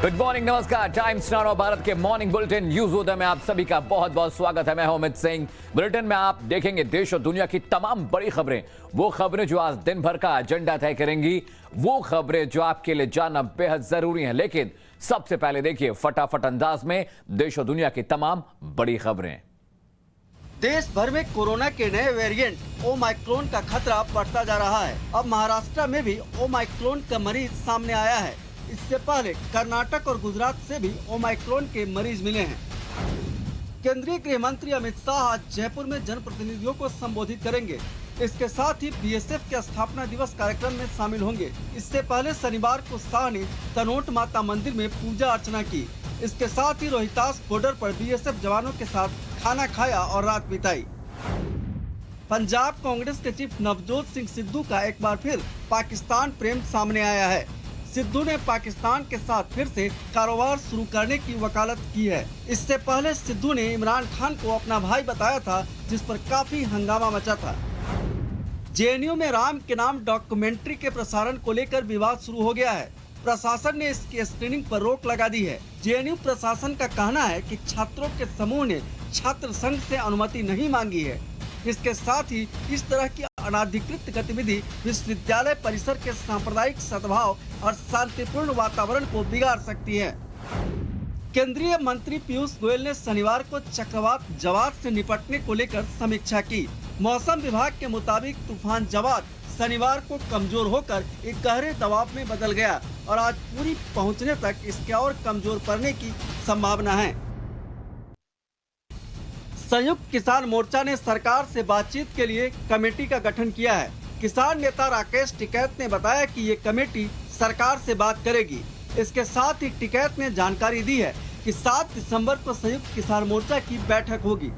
Good morning, नमस्कार। Times now Bharat के morning bulletin news उदय में आप सभी का बहुत बहुत स्वागत है। मैं हूं अमित सिंह। बुलेटिन में आप देखेंगे देश और दुनिया की तमाम बड़ी खबरें, वो खबरें जो आज दिन भर का एजेंडा तय करेंगी, वो खबरें जो आपके लिए जानना बेहद जरूरी है। लेकिन सबसे पहले देखिए फटाफट अंदाज में देश और दुनिया की तमाम बड़ी खबरें। देश भर में कोरोना के नए वेरिएंट ओमाइक्रोन का खतरा बढ़ता जा रहा है। अब महाराष्ट्र में भी ओमाइक्रोन का मरीज सामने आया है। इससे पहले कर्नाटक और गुजरात से भी ओमाइक्रोन के मरीज मिले हैं। केंद्रीय गृह मंत्री अमित शाह आज जयपुर में जनप्रतिनिधियों को संबोधित करेंगे। इसके साथ ही बीएसएफ के स्थापना दिवस कार्यक्रम में शामिल होंगे। इससे पहले शनिवार को शाह ने तनोट माता मंदिर में पूजा अर्चना की। इसके साथ ही रोहतास बॉर्डर पर बीएसएफ जवानों के साथ खाना खाया और रात बिताई। पंजाब कांग्रेस के चीफ नवजोत सिंह सिद्धू का एक बार फिर पाकिस्तान प्रेम सामने आया है। सिद्धू ने पाकिस्तान के साथ फिर से कारोबार शुरू करने की वकालत की है। इससे पहले सिद्धू ने इमरान खान को अपना भाई बताया था, जिस पर काफी हंगामा मचा था। जेएनयू में राम के नाम डॉक्यूमेंट्री के प्रसारण को लेकर विवाद शुरू हो गया है। प्रशासन ने इसकी स्क्रीनिंग पर रोक लगा दी है। जेएनयू प्रशासन का कहना है कि छात्रों के समूह ने छात्र संघ से अनुमति नहीं मांगी है। इसके साथ ही इस तरह की अनाधिकृत गतिविधि विश्वविद्यालय परिसर के सांप्रदायिक सद्भाव और शांतिपूर्ण वातावरण को बिगाड़ सकती है। केंद्रीय मंत्री पीयूष गोयल ने शनिवार को चक्रवात जवाद से निपटने को लेकर समीक्षा की। मौसम विभाग के मुताबिक तूफान जवाद शनिवार को कमजोर होकर एक गहरे दबाव में बदल गया और आज पूरी पहुंचने तक इसके और कमजोर पड़ने की संभावना है। संयुक्त किसान मोर्चा ने सरकार से बातचीत के लिए कमेटी का गठन किया है। किसान नेता राकेश टिकैत ने बताया कि ये कमेटी सरकार से बात करेगी। इसके साथ ही टिकैत ने जानकारी दी है कि 7 दिसंबर को संयुक्त किसान मोर्चा की बैठक होगी।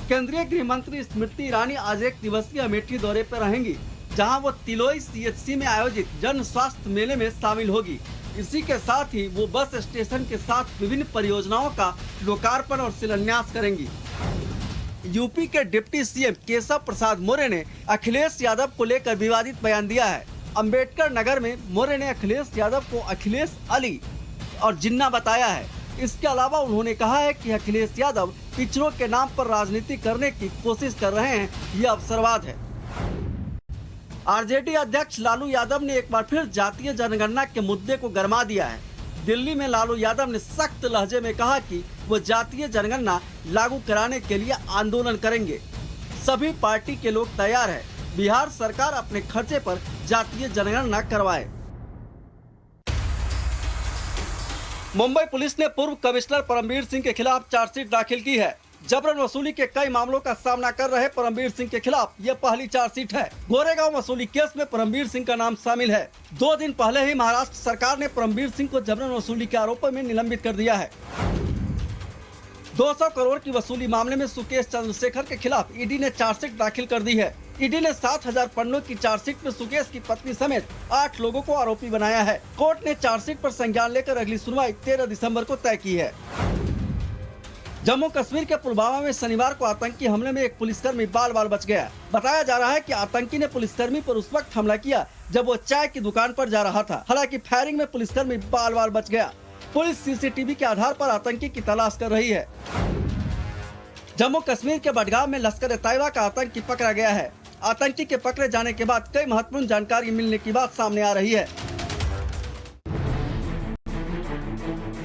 केंद्रीय गृह मंत्री स्मृति ईरानी आज एक दिवसीय अमेठी दौरे पर रहेंगी, जहां वो तिलोई सीएचसी में आयोजित जन स्वास्थ्य मेले में शामिल होगी। इसी के साथ ही वो बस स्टेशन के साथ विभिन्न परियोजनाओं का लोकार्पण और शिलान्यास करेंगी। यूपी के डिप्टी सीएम केशव प्रसाद मौर्य ने अखिलेश यादव को लेकर विवादित बयान दिया है। अंबेडकर नगर में मौर्य ने अखिलेश यादव को अखिलेश अली और जिन्ना बताया है। इसके अलावा उन्होंने कहा है कि अखिलेश यादव पिछड़ों के नाम पर राजनीति करने की कोशिश कर रहे हैं, यह अवसरवाद है। आरजेडी अध्यक्ष लालू यादव ने एक बार फिर जातीय जनगणना के मुद्दे को गरमा दिया है। दिल्ली में लालू यादव ने सख्त लहजे में कहा कि वो जातीय जनगणना लागू कराने के लिए आंदोलन करेंगे। सभी पार्टी के लोग तैयार हैं। बिहार सरकार अपने खर्चे पर जातीय जनगणना करवाए। मुंबई पुलिस ने पूर्व कमिश्नर परमवीर सिंह के खिलाफ चार्जशीट दाखिल की है। जबरन वसूली के कई मामलों का सामना कर रहे परमवीर सिंह के खिलाफ ये पहली चार्जशीट है। गोरेगांव वसूली केस में परमवीर सिंह का नाम शामिल है। 2 दिन पहले ही महाराष्ट्र सरकार ने परमवीर सिंह को जबरन वसूली के आरोपों में निलंबित कर दिया है। 200 करोड़ की वसूली मामले में सुकेश चंद्रशेखर के खिलाफ ईडी ने चार्जशीट दाखिल कर दी है। ईडी ने 7000 पन्नों की चार्जशीट में सुकेश की पत्नी समेत 8 लोगों को आरोपी बनाया है। कोर्ट ने चार्जशीट पर संज्ञान लेकर अगली सुनवाई 13 दिसंबर को तय की है। जम्मू कश्मीर के पुलवामा में शनिवार को आतंकी हमले में एक पुलिसकर्मी बाल बाल बच गया। बताया जा रहा है कि आतंकी ने पुलिसकर्मी पर उस वक्त हमला किया जब वो चाय की दुकान पर जा रहा था। हालांकि फायरिंग में पुलिसकर्मी बाल बाल बच गया। पुलिस सीसीटीवी के आधार पर आतंकी की तलाश कर रही है। जम्मू कश्मीर के बडगाम में लश्कर-ए-तैयबा का आतंकी पकड़ा गया है। आतंकी के पकड़े जाने के बाद कई महत्वपूर्ण जानकारी मिलने की बात सामने आ रही है।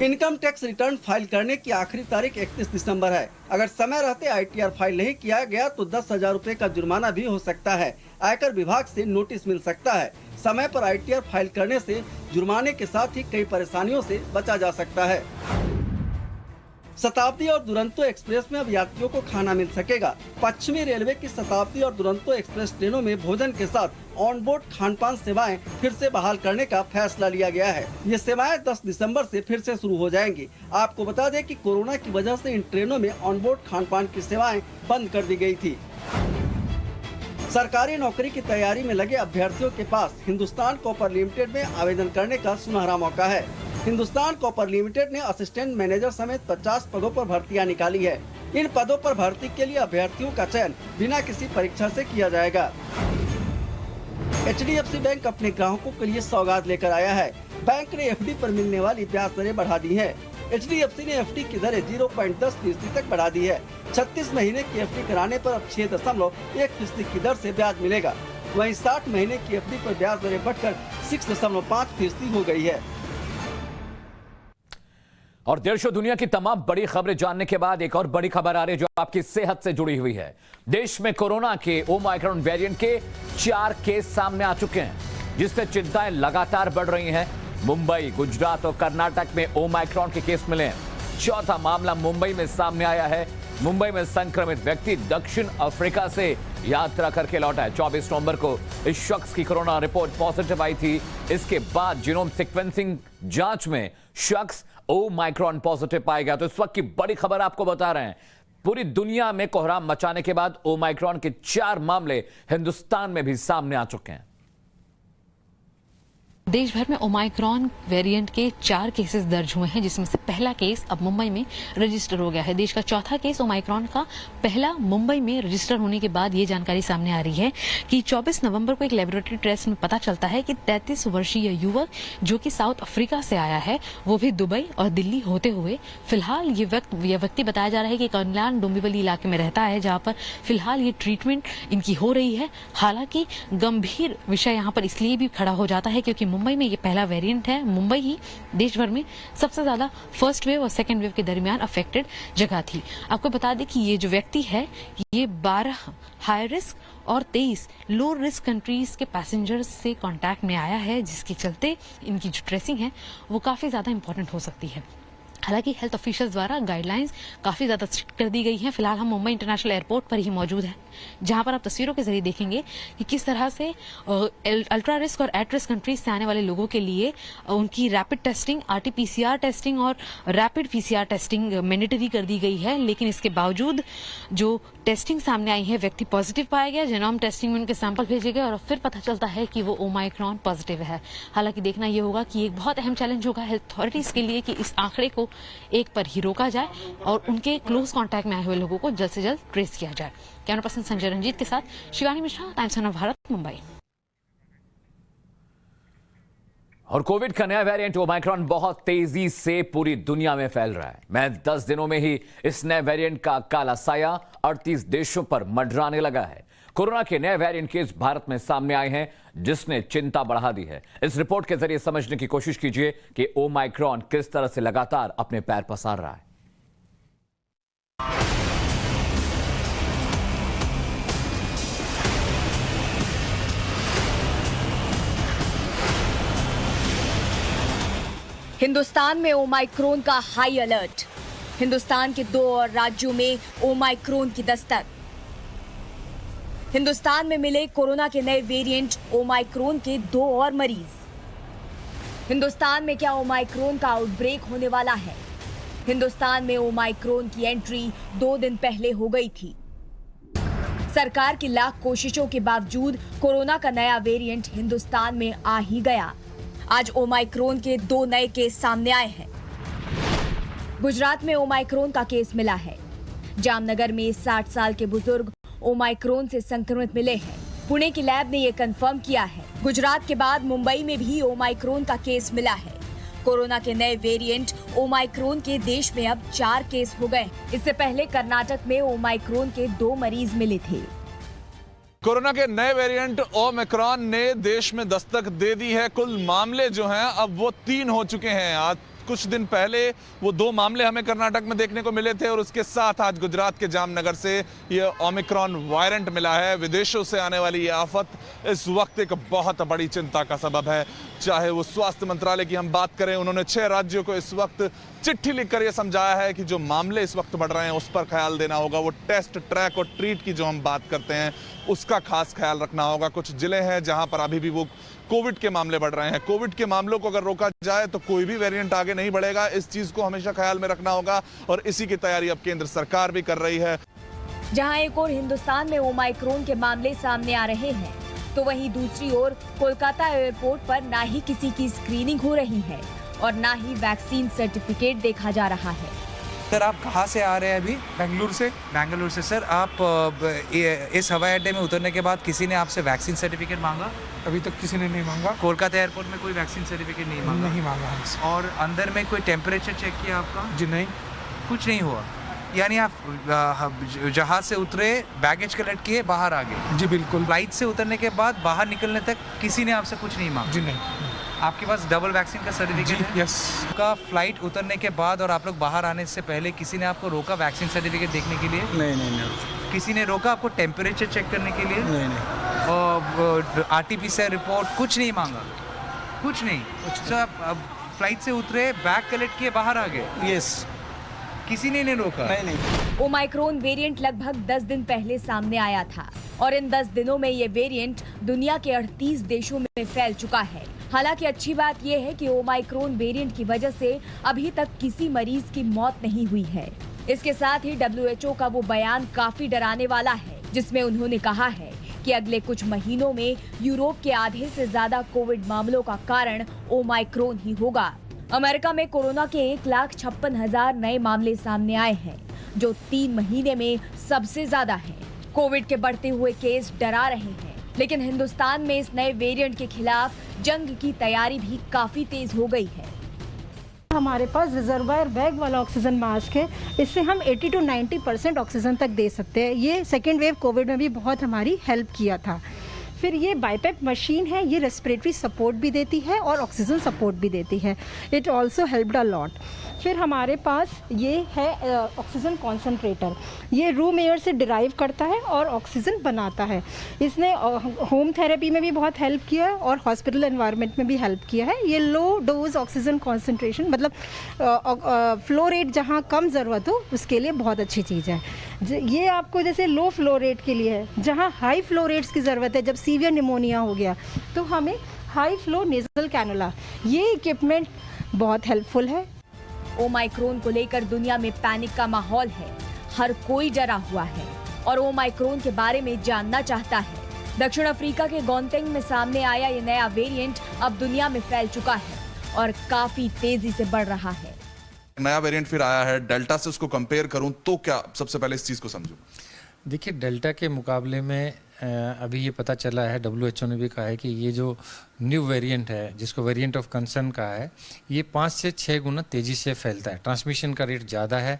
इनकम टैक्स रिटर्न फाइल करने की आखिरी तारीख 31 दिसंबर है। अगर समय रहते आईटीआर फाइल नहीं किया गया तो 10,000 रुपए का जुर्माना भी हो सकता है। आयकर विभाग से नोटिस मिल सकता है। समय पर आईटीआर फाइल करने से जुर्माने के साथ ही कई परेशानियों से बचा जा सकता है। शताब्दी और दुरंतो एक्सप्रेस में अब यात्रियों को खाना मिल सकेगा। पश्चिमी रेलवे की शताब्दी और दुरंतो एक्सप्रेस ट्रेनों में भोजन के साथ ऑनबोर्ड खानपान सेवाएं फिर से बहाल करने का फैसला लिया गया है। ये सेवाएं 10 दिसंबर से फिर से शुरू हो जाएंगी। आपको बता दें कि कोरोना की वजह से इन ट्रेनों में ऑनबोर्ड खानपान की सेवाएं बंद कर दी गई थी। सरकारी नौकरी की तैयारी में लगे अभ्यर्थियों के पास हिंदुस्तान कॉपर लिमिटेड में आवेदन करने का सुनहरा मौका है। हिंदुस्तान कॉपर लिमिटेड ने असिस्टेंट मैनेजर समेत 50 पदों पर भर्तियां निकाली है। इन पदों पर भर्ती के लिए अभ्यर्थियों का चयन बिना किसी परीक्षा से किया जाएगा। HDFC बैंक अपने ग्राहकों के लिए सौगात लेकर आया है। बैंक ने एफडी पर मिलने वाली ब्याज दरें बढ़ा दी है। HDFC ने एफडी की दरें 0.10% तक बढ़ा दी है। 36 महीने की एफडी कराने पर अब 6.1% की दर से ब्याज मिलेगा। वहीं 60 महीने की एफडी पर ब्याज दरें बढ़कर 6.5% हो गई है। और देश और दुनिया की तमाम बड़ी खबरें जानने के बाद एक और बड़ी खबर आ रही है जो आपकी सेहत से जुड़ी हुई है। देश में कोरोना के ओमाइक्रॉन वेरिएंट के 4 केस सामने आ चुके हैं, जिससे चिंताएं लगातार बढ़ रही हैं। मुंबई, गुजरात और कर्नाटक में ओमाइक्रॉन के केस मिले हैं। चौथा मामला मुंबई में सामने आया है। मुंबई में संक्रमित व्यक्ति दक्षिण अफ्रीका से यात्रा करके लौटा है। 24 नवंबर को इस शख्स की कोरोना रिपोर्ट पॉजिटिव आई थी। इसके बाद जीनोम सीक्वेंसिंग जांच में शख्स ओमाइक्रॉन पॉजिटिव पाया गया। तो इस वक्त की बड़ी खबर आपको बता रहे हैं। पूरी दुनिया में कोहराम मचाने के बाद ओमाइक्रॉन के 4 मामले हिंदुस्तान में भी सामने आ चुके हैं। देश भर में ओमाइक्रॉन वेरिएंट के 4 केसेस दर्ज हुए हैं, जिसमें से पहला केस अब मुंबई में रजिस्टर हो गया है। देश का चौथा केस ओमाइक्रॉन का पहला मुंबई में रजिस्टर होने के बाद ये जानकारी सामने आ रही है कि 24 नवंबर को एक लेबोरेटरी टेस्ट में पता चलता है कि 33 वर्षीय युवक जो कि साउथ अफ्रीका से आया है, वो भी दुबई और दिल्ली होते हुए फिलहाल ये व्यक्ति बताया जा रहा है कि कल्याण डोंबिवली इलाके में रहता है, जहां पर फिलहाल ये ट्रीटमेंट इनकी हो रही है। हालांकि गंभीर विषय यहाँ पर इसलिए भी खड़ा हो जाता है क्योंकि मुंबई में ये पहला वेरिएंट है। मुंबई ही देश भर में सबसे ज्यादा फर्स्ट वेव और सेकेंड वेव के दरमियान अफेक्टेड जगह थी। आपको बता दें कि ये जो व्यक्ति है, ये 12 हाई रिस्क और 23 लो रिस्क कंट्रीज के पैसेंजर्स से कांटेक्ट में आया है, जिसके चलते इनकी जो ट्रेसिंग है वो काफी ज्यादा इंपॉर्टेंट हो सकती है। हालांकि हेल्थ ऑफिशियल्स द्वारा गाइडलाइंस काफी ज्यादा स्ट्रिक्ट कर दी गई हैं। फिलहाल हम मुंबई इंटरनेशनल एयरपोर्ट पर ही मौजूद हैं, जहां पर आप तस्वीरों के जरिए देखेंगे कि किस तरह से अल्ट्रा रिस्क और एट रिस्क कंट्रीज से आने वाले लोगों के लिए उनकी रैपिड टेस्टिंग, RT-PCR टेस्टिंग और रैपिड PCR टेस्टिंग मैंडेटरी कर दी गई है। लेकिन इसके बावजूद जो टेस्टिंग सामने आई है, व्यक्ति पॉजिटिव पाया गया। जेनोम टेस्टिंग में उनके सैंपल भेजे गए और फिर पता चलता है कि वो ओमाइक्रॉन पॉजिटिव है। हालांकि देखना यह होगा कि एक बहुत अहम चैलेंज होगा हेल्थ अथॉरिटीज के लिए कि इस आंकड़े को एक पर ही रोका जाए और उनके क्लोज कांटेक्ट में आए हुए लोगों को जल्द से जल्द ट्रेस किया जाए। कैमरा पर्सन संजय रंजीत के साथ शिवानी मिश्रा, टाइम्स ऑफ भारत, मुंबई। और कोविड का नया वेरिएंट ओमाइक्रॉन बहुत तेजी से पूरी दुनिया में फैल रहा है। महज 10 दिनों में ही इस नए वेरिएंट का काला साया 38 देशों पर मंडराने लगा है। कोरोना के नए वेरिएंट केस भारत में सामने आए हैं, जिसने चिंता बढ़ा दी है। इस रिपोर्ट के जरिए समझने की कोशिश कीजिए कि ओमाइक्रॉन किस तरह से लगातार अपने पैर पसार रहा है। हिंदुस्तान में ओमाइक्रोन का हाई अलर्ट। हिंदुस्तान के 2 और राज्यों में ओमाइक्रोन की दस्तक। हिंदुस्तान में मिले कोरोना के नए वेरिएंट ओमाइक्रोन के 2 और मरीज। हिंदुस्तान में क्या ओमाइक्रोन का आउटब्रेक होने वाला है? हिंदुस्तान में ओमाइक्रोन की एंट्री 2 दिन पहले हो गई थी। सरकार की लाख कोशिशों के बावजूद कोरोना का नया वेरिएंट हिंदुस्तान में आ ही गया। आज ओमाइक्रोन के 2 नए केस सामने आए हैं। गुजरात में ओमाइक्रोन का केस मिला है। जामनगर में 60 साल के बुजुर्ग ओमाइक्रोन से संक्रमित मिले हैं। पुणे की लैब ने यह कंफर्म किया है। गुजरात के बाद मुंबई में भी ओमाइक्रोन का केस मिला है। कोरोना के नए वेरिएंट ओमाइक्रोन के देश में अब 4 केस हो गए। इससे पहले कर्नाटक में ओमाइक्रोन के 2 मरीज मिले थे। कोरोना के नए वेरिएंट ओमिक्रॉन ने देश में दस्तक दे दी है। कुल मामले जो हैं अब वो 3 हो चुके हैं। आज कुछ दिन पहले वो 2 मामले हमें कर्नाटक में देखने को मिले थे और उसके साथ आज गुजरात के जामनगर से ये ओमिक्रॉन वेरिएंट मिला है। विदेशों से आने वाली ये आफत इस वक्त एक बहुत बड़ी चिंता का सबब है। चाहे वो स्वास्थ्य मंत्रालय की हम बात करें, उन्होंने 6 राज्यों को इस वक्त चिट्ठी लिखकर ये समझाया है कि जो मामले इस वक्त बढ़ रहे हैं उस पर ख्याल देना होगा। वो टेस्ट, ट्रैक और ट्रीट की जो हम बात करते हैं उसका खास ख्याल रखना होगा। कुछ जिले हैं जहां पर अभी भी वो कोविड के मामले बढ़ रहे हैं। कोविड के मामलों को अगर रोका जाए तो कोई भी वेरिएंट आगे नहीं बढ़ेगा। इस चीज को हमेशा ख्याल में रखना होगा और इसी की तैयारी अब केंद्र सरकार भी कर रही है। जहां एक और हिंदुस्तान में ओमाइक्रोन के मामले सामने आ रहे हैं, तो वहीं दूसरी ओर कोलकाता एयरपोर्ट पर ना ही किसी की स्क्रीनिंग हो रही है और ना ही वैक्सीन सर्टिफिकेट देखा जा रहा है। सर आप कहाँ से आ रहे हैं अभी? बेंगलुरु से। बेंगलुरु से। सर आप इस हवाई अड्डे में उतरने के बाद किसी ने आपसे वैक्सीन सर्टिफिकेट मांगा? अभी तक किसी ने नहीं मांगा। कोलकाता एयरपोर्ट में कोई वैक्सीन सर्टिफिकेट नहीं मांगा? नहीं मांगा हमसे। और अंदर में कोई टेम्परेचर चेक किया आपका? जी नहीं। कुछ नहीं हुआ? यानी आप जहाज से उतरे, बैगेज कलेक्ट किए, बाहर आ गए? जी बिल्कुल। फ्लाइट से उतरने के बाद बाहर निकलने तक किसी ने आपसे कुछ नहीं मांगा? जी नहीं। आपके पास डबल वैक्सीन का सर्टिफिकेट है? यस। आपका फ्लाइट उतरने के बाद और आप लोग बाहर आने से पहले किसी ने आपको रोका वैक्सीन सर्टिफिकेट देखने के लिए? नहीं। किसी ने रोका आपको टेम्परेचर चेक करने के लिए? नहीं। और RT-PCR रिपोर्ट कुछ नहीं मांगा? कुछ नहीं। सर आप फ्लाइट से उतरे, बैग कलेक्ट किए, बाहर आ गए? यस। किसी ने नहीं रोका? नहीं। ओमाइक्रोन वेरिएंट लगभग 10 दिन पहले सामने आया था और इन 10 दिनों में ये वेरिएंट दुनिया के 38 देशों में फैल चुका है। हालांकि अच्छी बात यह है कि ओमाइक्रोन वेरिएंट की वजह से अभी तक किसी मरीज की मौत नहीं हुई है। इसके साथ ही WHO का वो बयान काफी डराने वाला है, जिसमें उन्होंने कहा है कि अगले कुछ महीनों में यूरोप के आधे से ज्यादा कोविड मामलों का कारण ओमाइक्रोन ही होगा। अमेरिका में कोरोना के 1,56,000 नए मामले सामने आए हैं, जो 3 महीने में सबसे ज्यादा है। कोविड के बढ़ते हुए केस डरा रहे हैं, लेकिन हिंदुस्तान में इस नए वेरिएंट के खिलाफ जंग की तैयारी भी काफी तेज हो गई है। हमारे पास रिजर्वायर बैग वाला ऑक्सीजन मास्क है, इससे हम 80 to 90% ऑक्सीजन तक दे सकते हैं। ये सेकेंड वेव कोविड में भी बहुत हमारी हेल्प किया था। फिर ये बाइपेप मशीन है, ये रेस्पिरेटरी सपोर्ट भी देती है और ऑक्सीजन सपोर्ट भी देती है। It also helped a lot. फिर हमारे पास ये है ऑक्सीजन कॉन्सेंट्रेटर, ये रूम एयर से डिराइव करता है और ऑक्सीजन बनाता है। इसने होम थेरेपी में भी बहुत हेल्प किया है और हॉस्पिटल एनवायरनमेंट में भी हेल्प किया है। ये लो डोज ऑक्सीजन कॉन्सेंट्रेशन, मतलब फ्लो रेट जहाँ कम ज़रूरत हो उसके लिए बहुत अच्छी चीज़ है। ये आपको जैसे लो फ्लो रेट के लिए है, जहाँ हाई फ्लो रेट्स की ज़रूरत है, जब सीवियर निमोनिया हो गया तो हमें हाई फ्लो नेजल कैनुला, ये इक्विपमेंट बहुत हेल्पफुल है। ओमाइक्रोन को लेकर दुनिया में पैनिक का माहौल है। हर कोई डरा हुआ है और ओमाइक्रोन के बारे में जानना चाहता है। दक्षिण अफ्रीका के गौतेंग में सामने आया ये नया वेरिएंट अब दुनिया में फैल चुका है और काफी तेजी से बढ़ रहा है। नया वेरिएंट फिर आया है, डेल्टा से उसको कंपेयर करूं तो क्या सबसे पहले इस चीज को समझूं? देखिए, डेल्टा के मुकाबले में अभी ये पता चला है, WHO ने भी कहा है कि ये जो न्यू वेरिएंट है, जिसको वेरिएंट ऑफ कंसर्न कहा है, ये 5 से 6 गुना तेज़ी से फैलता है। ट्रांसमिशन का रेट ज़्यादा है।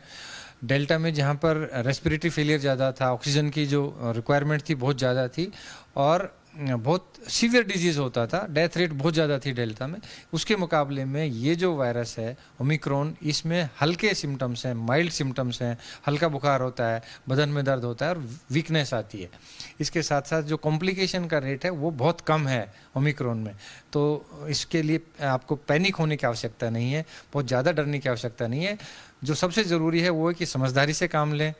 डेल्टा में जहाँ पर रेस्पिरेटरी फेलियर ज़्यादा था, ऑक्सीजन की जो रिक्वायरमेंट थी बहुत ज़्यादा थी और बहुत सीवियर डिजीज़ होता था, डेथ रेट बहुत ज़्यादा थी डेल्टा में। उसके मुकाबले में ये जो वायरस है ओमिक्रॉन, इसमें हल्के सिम्टम्स हैं, माइल्ड सिम्टम्स हैं, हल्का बुखार होता है, बदन में दर्द होता है और वीकनेस आती है। इसके साथ साथ जो कॉम्प्लिकेशन का रेट है वो बहुत कम है ओमिक्रॉन में। तो इसके लिए आपको पैनिक होने की आवश्यकता नहीं है, बहुत ज़्यादा डरने की आवश्यकता नहीं है। जो सबसे ज़रूरी है वो है कि समझदारी से काम लें।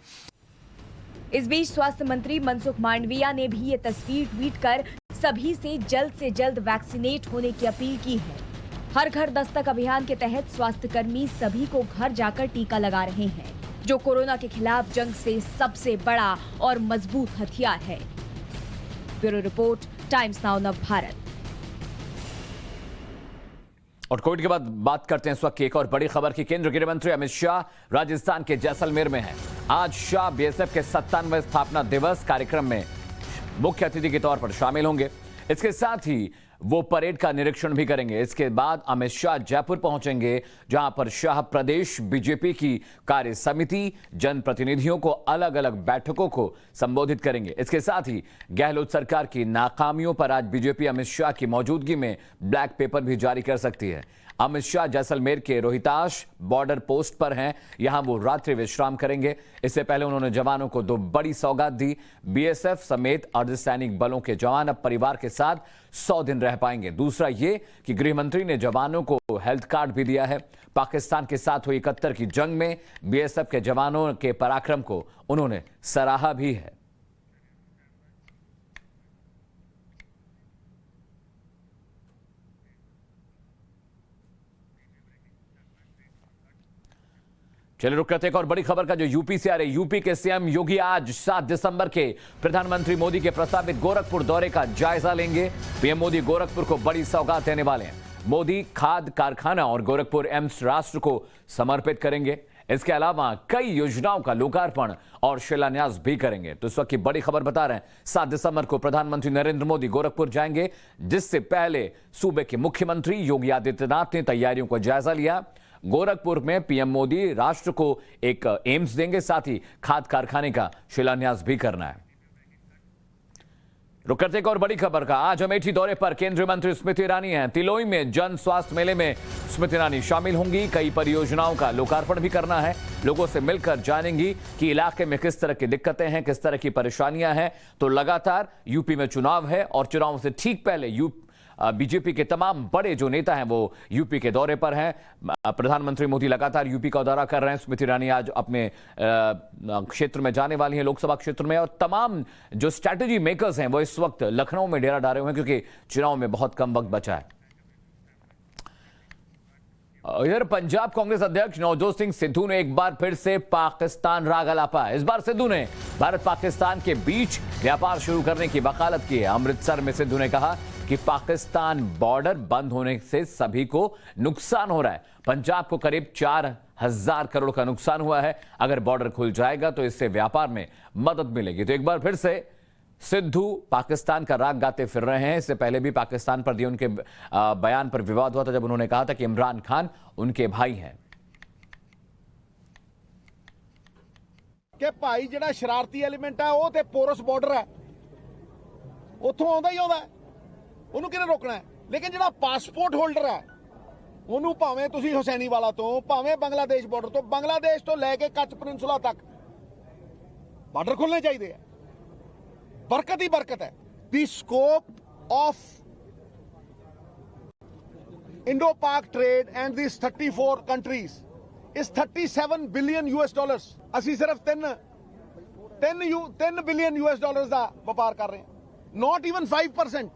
इस बीच स्वास्थ्य मंत्री मनसुख मांडविया ने भी ये तस्वीर ट्वीट कर सभी से जल्द वैक्सीनेट होने की अपील की है। हर घर दस्तक अभियान के तहत स्वास्थ्य कर्मी सभी को घर जाकर टीका लगा रहे हैं, जो कोरोना के खिलाफ जंग से सबसे बड़ा और मजबूत हथियार है। Bureau report, times now Navbharat. और कोविड के बाद बात करते हैं इस वक्त की एक और बड़ी खबर की। केंद्रीय गृह मंत्री अमित शाह राजस्थान के जैसलमेर में हैं। आज शाह BSF के 97वें स्थापना दिवस कार्यक्रम में मुख्य अतिथि के तौर पर शामिल होंगे। इसके साथ ही वो परेड का निरीक्षण भी करेंगे। इसके बाद अमित शाह जयपुर पहुंचेंगे, जहां पर शाह प्रदेश बीजेपी की कार्य समिति, जनप्रतिनिधियों को अलग अलग बैठकों को संबोधित करेंगे। इसके साथ ही गहलोत सरकार की नाकामियों पर आज बीजेपी अमित शाह की मौजूदगी में ब्लैक पेपर भी जारी कर सकती है। अमित शाह जैसलमेर के रोहिताश बॉर्डर पोस्ट पर हैं, यहां वो रात्रि विश्राम करेंगे। इससे पहले उन्होंने जवानों को 2 बड़ी सौगात दी। BSF समेत अर्धसैनिक बलों के जवान अब परिवार के साथ 100 दिन रह पाएंगे। दूसरा ये कि गृह मंत्री ने जवानों को हेल्थ कार्ड भी दिया है। पाकिस्तान के साथ हुई 71 की जंग में BSF के जवानों के पराक्रम को उन्होंने सराहा भी है। चलिए रुक करते हैं एक और बड़ी खबर का, जो यूपी से आ रही। यूपी के सीएम योगी आज 7 दिसंबर के प्रधानमंत्री मोदी के प्रस्तावित गोरखपुर दौरे का जायजा लेंगे। पीएम मोदी गोरखपुर को बड़ी सौगात देने वाले हैं। मोदी खाद कारखाना और गोरखपुर एम्स राष्ट्र को समर्पित करेंगे। इसके अलावा कई योजनाओं का लोकार्पण और शिलान्यास भी करेंगे। तो इस वक्त की बड़ी खबर बता रहे हैं, 7 दिसंबर को प्रधानमंत्री नरेंद्र मोदी गोरखपुर जाएंगे, जिससे पहले सूबे के मुख्यमंत्री योगी आदित्यनाथ ने तैयारियों का जायजा लिया। गोरखपुर में पीएम मोदी राष्ट्र को एक एम्स देंगे, साथ ही खाद कारखाने का शिलान्यास भी करना है। रुक करते एक और बड़ी खबर का, आज अमेठी दौरे पर केंद्रीय मंत्री स्मृति ईरानी हैं। तिलोई में जन स्वास्थ्य मेले में स्मृति ईरानी शामिल होंगी। कई परियोजनाओं का लोकार्पण भी करना है। लोगों से मिलकर जानेंगी कि इलाके में किस तरह की दिक्कतें हैं, किस तरह की परेशानियां हैं। तो लगातार यूपी में चुनाव है और चुनाव से ठीक पहले बीजेपी के तमाम बड़े जो नेता हैं वो यूपी के दौरे पर हैं। प्रधानमंत्री मोदी लगातार यूपी का दौरा कर रहे हैं। स्मृति ईरानी आज अपने क्षेत्र में जाने वाली हैं, लोकसभा क्षेत्र में, और तमाम जो स्ट्रैटेजी मेकर्स हैं वो इस वक्त लखनऊ में डेरा डाले हुए हैं, क्योंकि चुनाव में बहुत कम वक्त बचा है। इधर पंजाब कांग्रेस अध्यक्ष नवजोत सिंह सिद्धू ने एक बार फिर से पाकिस्तान राग अलापा। इस बार सिद्धू ने भारत पाकिस्तान के बीच व्यापार शुरू करने की वकालत की है। अमृतसर में सिद्धू ने कहा कि पाकिस्तान बॉर्डर बंद होने से सभी को नुकसान हो रहा है। पंजाब को करीब 4,000 करोड़ का नुकसान हुआ है। अगर बॉर्डर खुल जाएगा तो इससे व्यापार में मदद मिलेगी। तो एक बार फिर से सिद्धू पाकिस्तान का राग गाते फिर रहे हैं। इससे पहले भी पाकिस्तान पर दिए उनके बयान पर विवाद हुआ था, जब उन्होंने कहा था कि इमरान खान उनके भाई हैं। कि भाई जिहड़ा शरारती एलीमेंट है वो ते पोरस बॉर्डर है, उत्थों आउंदा ही आउंदा है, ਉਹਨੂੰ ਕਿਹਨੇ ਰੋਕਣਾ ਹੈ। ਲੇਕਿਨ ਜਿਹੜਾ ਪਾਸਪੋਰਟ ਹੋਲਡਰ ਹੈ ਉਹਨੂੰ ਭਾਵੇਂ ਤੁਸੀਂ ਹੁਸੈਨੀ ਵਾਲਾ ਤੋਂ, ਭਾਵੇਂ ਬੰਗਲਾਦੇਸ਼ ਬਾਰਡਰ ਤੋਂ, ਬੰਗਲਾਦੇਸ਼ ਤੋਂ ਲੈ ਕੇ ਕੱਚ ਪeninsula ਤੱਕ ਬਾਰਡਰ ਖੁੱਲਣੇ ਚਾਹੀਦੇ ਆ। ਬਰਕਤ ਹੀ ਬਰਕਤ ਹੈ। The scope of Indo Pak trade and this 34 countries is 37 billion US dollars. ਅਸੀਂ ਸਿਰਫ 3 ਬਿਲੀਅਨ ਯੂਐਸ ਡਾਲਰਸ ਦਾ ਵਪਾਰ ਕਰ ਰਹੇ ਹਾਂ, ਨॉट इवन 5%।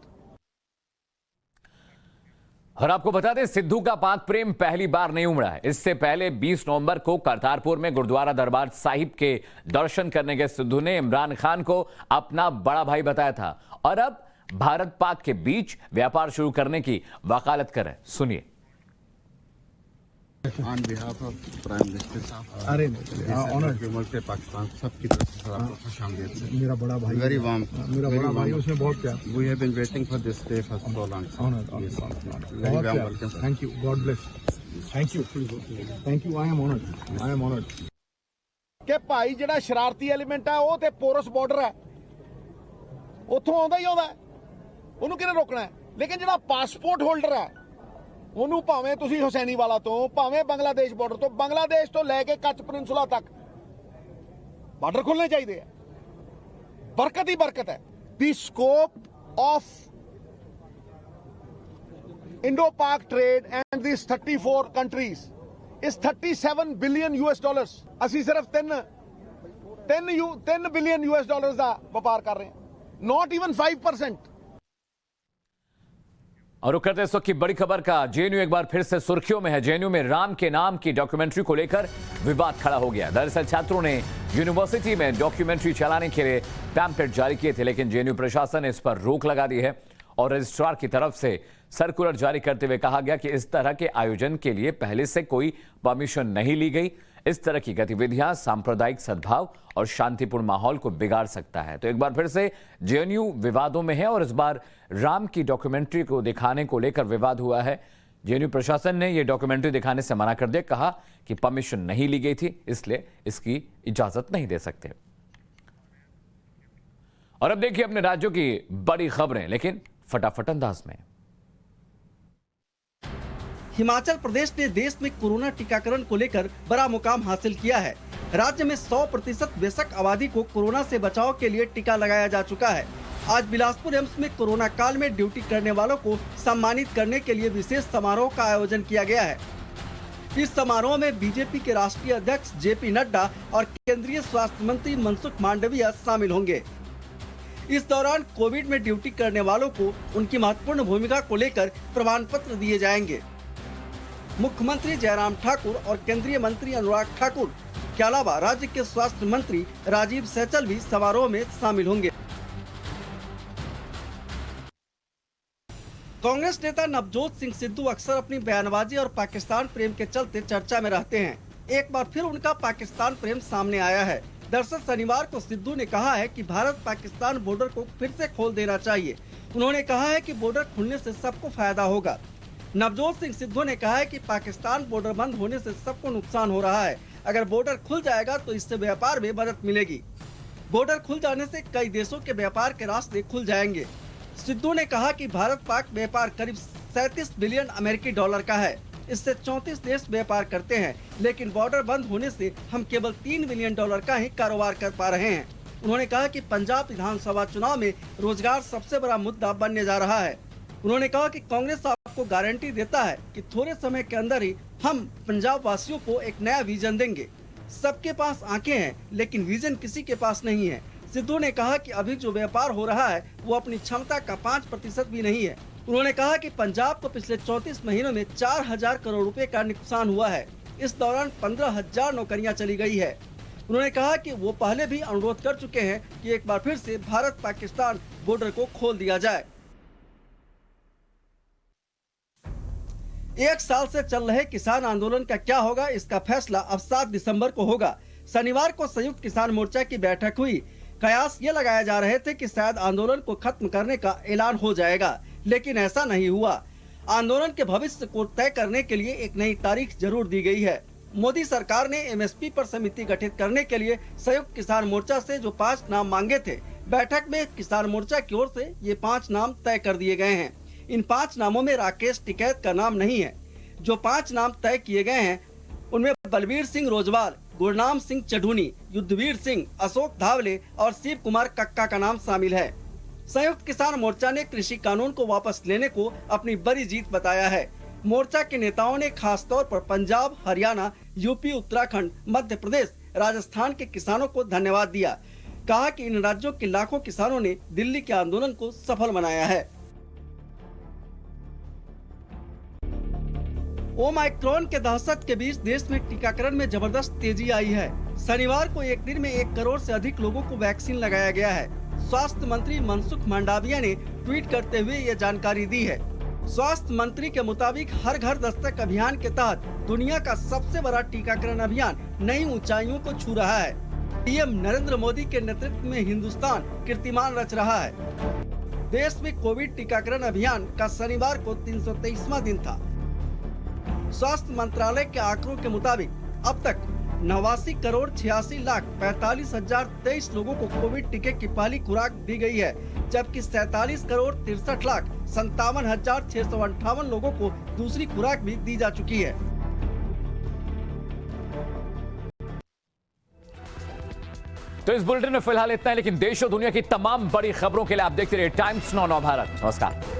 और आपको बता दें, सिद्धू का पाक प्रेम पहली बार नहीं उमड़ा है। इससे पहले 20 नवंबर को करतारपुर में गुरुद्वारा दरबार साहिब के दर्शन करने गए सिद्धू ने इमरान खान को अपना बड़ा भाई बताया था, और अब भारत पाक के बीच व्यापार शुरू करने की वकालत कर रहे हैं। सुनिए। On behalf of Prime Minister Pakistan, सबकी तरफ से आपको खुशामदीद। मेरा बड़ा भाई, Very warm, मेरा बड़ा भाई, उसमें बहुत प्यार। We have been waiting for this day for so long. Yes, very warm welcome. Thank you. God bless. Thank you. Thank you. I am honored. I am honored. ਕਿ ਭਾਈ ਜਿਹੜਾ ਸ਼ਰਾਰਤੀ ਐਲੀਮੈਂਟ ਹੈ ਉਹ ਤੇ ਪੋਰਸ ਬਾਰਡਰ ਹੈ, ਉੱਥੋਂ ਆਉਂਦਾ ਹੀ ਆਉਂਦਾ, ਉਹਨੂੰ ਕਿਹਨੇ ਰੋਕਣਾ ਹੈ। ਲੇਕਿਨ ਜਿਹੜਾ ਪਾਸਪੋਰਟ ਹੋਲਡਰ ਹੈ ਉਹਨੂੰ ਭਾਵੇਂ ਤੁਸੀਂ ਹੁਸੈਨੀ ਵਾਲਾ ਤੋਂ, ਭਾਵੇਂ ਬੰਗਲਾਦੇਸ਼ ਬਾਰਡਰ ਤੋਂ, ਬੰਗਲਾਦੇਸ਼ ਤੋਂ ਲੈ ਕੇ ਕੱਚ ਪeninsula ਤੱਕ ਬਾਰਡਰ ਖੁੱਲਣੇ ਚਾਹੀਦੇ ਆ। ਬਰਕਤ ਹੀ ਬਰਕਤ ਹੈ। The scope of Indo Pak trade and this 34 countries is 37 billion US dollars. ਅਸੀਂ ਸਿਰਫ 3 ਬਿਲੀਅਨ ਯੂਐਸ ਡਾਲਰਸ ਦਾ ਵਪਾਰ ਕਰ ਰਹੇ ਹਾਂ, नॉट इवन 5%। और रुक करते इस वक्त की बड़ी खबर का, जेएनयू एक बार फिर से सुर्खियों में है। जेएनयू में राम के नाम की डॉक्यूमेंट्री को लेकर विवाद खड़ा हो गया। दरअसल छात्रों ने यूनिवर्सिटी में डॉक्यूमेंट्री चलाने के लिए पैम्पलेट जारी किए थे, लेकिन जेएनयू प्रशासन ने इस पर रोक लगा दी है और रजिस्ट्रार की तरफ से सर्कुलर जारी करते हुए कहा गया कि इस तरह के आयोजन के लिए पहले से कोई परमिशन नहीं ली गई। इस तरह की गतिविधियां सांप्रदायिक सद्भाव और शांतिपूर्ण माहौल को बिगाड़ सकता है। तो एक बार फिर से जेएनयू विवादों में है और इस बार राम की डॉक्यूमेंट्री को दिखाने को लेकर विवाद हुआ है। जेएनयू प्रशासन ने यह डॉक्यूमेंट्री दिखाने से मना कर दिया, कहा कि परमिशन नहीं ली गई थी, इसलिए इसकी इजाजत नहीं दे सकते। और अब देखिए अपने राज्यों की बड़ी खबरें, लेकिन फटाफट अंदाज में। हिमाचल प्रदेश ने देश में कोरोना टीकाकरण को लेकर बड़ा मुकाम हासिल किया है। राज्य में 100% वयस्क आबादी को कोरोना से बचाव के लिए टीका लगाया जा चुका है। आज बिलासपुर एम्स में कोरोना काल में ड्यूटी करने वालों को सम्मानित करने के लिए विशेष समारोह का आयोजन किया गया है। इस समारोह में बीजेपी के राष्ट्रीय अध्यक्ष जेपी नड्डा और केंद्रीय स्वास्थ्य मंत्री मनसुख मांडविया शामिल होंगे। इस दौरान कोविड में ड्यूटी करने वालों को उनकी महत्वपूर्ण भूमिका को लेकर प्रमाण पत्र दिए जाएंगे। मुख्यमंत्री जयराम ठाकुर और केंद्रीय मंत्री अनुराग ठाकुर के अलावा राज्य के स्वास्थ्य मंत्री राजीव सहचल भी समारोह में शामिल होंगे। कांग्रेस नेता नवजोत सिंह सिद्धू अक्सर अपनी बयानबाजी और पाकिस्तान प्रेम के चलते चर्चा में रहते हैं। एक बार फिर उनका पाकिस्तान प्रेम सामने आया है। दरअसल शनिवार को सिद्धू ने कहा है कि भारत पाकिस्तान बॉर्डर को फिर से खोल देना चाहिए। उन्होंने कहा है कि बॉर्डर खुलने से सबको फायदा होगा। नवजोत सिंह सिद्धू ने कहा है कि पाकिस्तान बॉर्डर बंद होने से सबको नुकसान हो रहा है। अगर बॉर्डर खुल जाएगा तो इससे व्यापार में मदद मिलेगी। बॉर्डर खुल जाने से कई देशों के व्यापार के रास्ते खुल जाएंगे। सिद्धू ने कहा कि भारत पाक व्यापार करीब 37 बिलियन अमेरिकी डॉलर का है। इससे 34 देश व्यापार करते हैं, लेकिन बॉर्डर बंद होने से हम केवल 3 बिलियन डॉलर का ही कारोबार कर पा रहे हैं। उन्होंने कहा कि पंजाब विधानसभा चुनाव में रोजगार सबसे बड़ा मुद्दा बनने जा रहा है। उन्होंने कहा कि कांग्रेस आपको गारंटी देता है कि थोड़े समय के अंदर ही हम पंजाब वासियों को एक नया विजन देंगे। सबके पास आंखें हैं, लेकिन विजन किसी के पास नहीं है। सिद्धू ने कहा कि अभी जो व्यापार हो रहा है वो अपनी क्षमता का 5% भी नहीं है। उन्होंने कहा कि पंजाब को पिछले 34 महीनों में 4000 करोड़ रुपए का नुकसान हुआ है। इस दौरान 15,000 नौकरियां चली गई है। उन्होंने कहा कि वो पहले भी अनुरोध कर चुके हैं कि एक बार फिर से भारत पाकिस्तान बॉर्डर को खोल दिया जाए। 1 साल से चल रहे किसान आंदोलन का क्या होगा, इसका फैसला अब 7 दिसंबर को होगा। शनिवार को संयुक्त किसान मोर्चा की बैठक हुई। कयास ये लगाए जा रहे थे कि शायद आंदोलन को खत्म करने का ऐलान हो जाएगा, लेकिन ऐसा नहीं हुआ। आंदोलन के भविष्य को तय करने के लिए एक नई तारीख जरूर दी गई है। मोदी सरकार ने एमएसपी पर समिति गठित करने के लिए संयुक्त किसान मोर्चा से जो 5 नाम मांगे थे, बैठक में किसान मोर्चा की ओर से ये 5 नाम तय कर दिए गए हैं। इन 5 नामों में राकेश टिकैत का नाम नहीं है। जो 5 नाम तय किए गए हैं उनमें बलबीर सिंह रोजवाल, गुरनाम सिंह चढ़ूनी, युद्धवीर सिंह, अशोक धावले और शिव कुमार कक्का का नाम शामिल है। संयुक्त किसान मोर्चा ने कृषि कानून को वापस लेने को अपनी बड़ी जीत बताया है। मोर्चा के नेताओं ने खास तौर पर पंजाब, हरियाणा, यूपी, उत्तराखंड, मध्य प्रदेश, राजस्थान के किसानों को धन्यवाद दिया। कहा कि इन राज्यों के लाखों किसानों ने दिल्ली के आंदोलन को सफल बनाया है। ओमाइक्रॉन के दहशत के बीच देश में टीकाकरण में जबरदस्त तेजी आई है। शनिवार को एक दिन में 1 करोड़ से अधिक लोगों को वैक्सीन लगाया गया है। स्वास्थ्य मंत्री मनसुख मांडविया ने ट्वीट करते हुए ये जानकारी दी है। स्वास्थ्य मंत्री के मुताबिक हर घर दस्तक अभियान के तहत दुनिया का सबसे बड़ा टीकाकरण अभियान नई ऊंचाइयों को छू रहा है। पीएम नरेंद्र मोदी के नेतृत्व में हिंदुस्तान कीर्तिमान रच रहा है। देश में कोविड टीकाकरण अभियान का शनिवार को 323वां दिन था। स्वास्थ्य मंत्रालय के आंकड़ों के मुताबिक अब तक 89 करोड़ 86 लाख 45,023 लोगों को कोविड टीके की पहली खुराक दी गई है, जबकि 47 करोड़ 63 लाख 57,658 लोगों को दूसरी खुराक भी दी जा चुकी है। तो इस बुलेटिन में फिलहाल इतना है, लेकिन देश और दुनिया की तमाम बड़ी खबरों के लिए आप देखते रहिए टाइम्स 9 भारत। नमस्कार।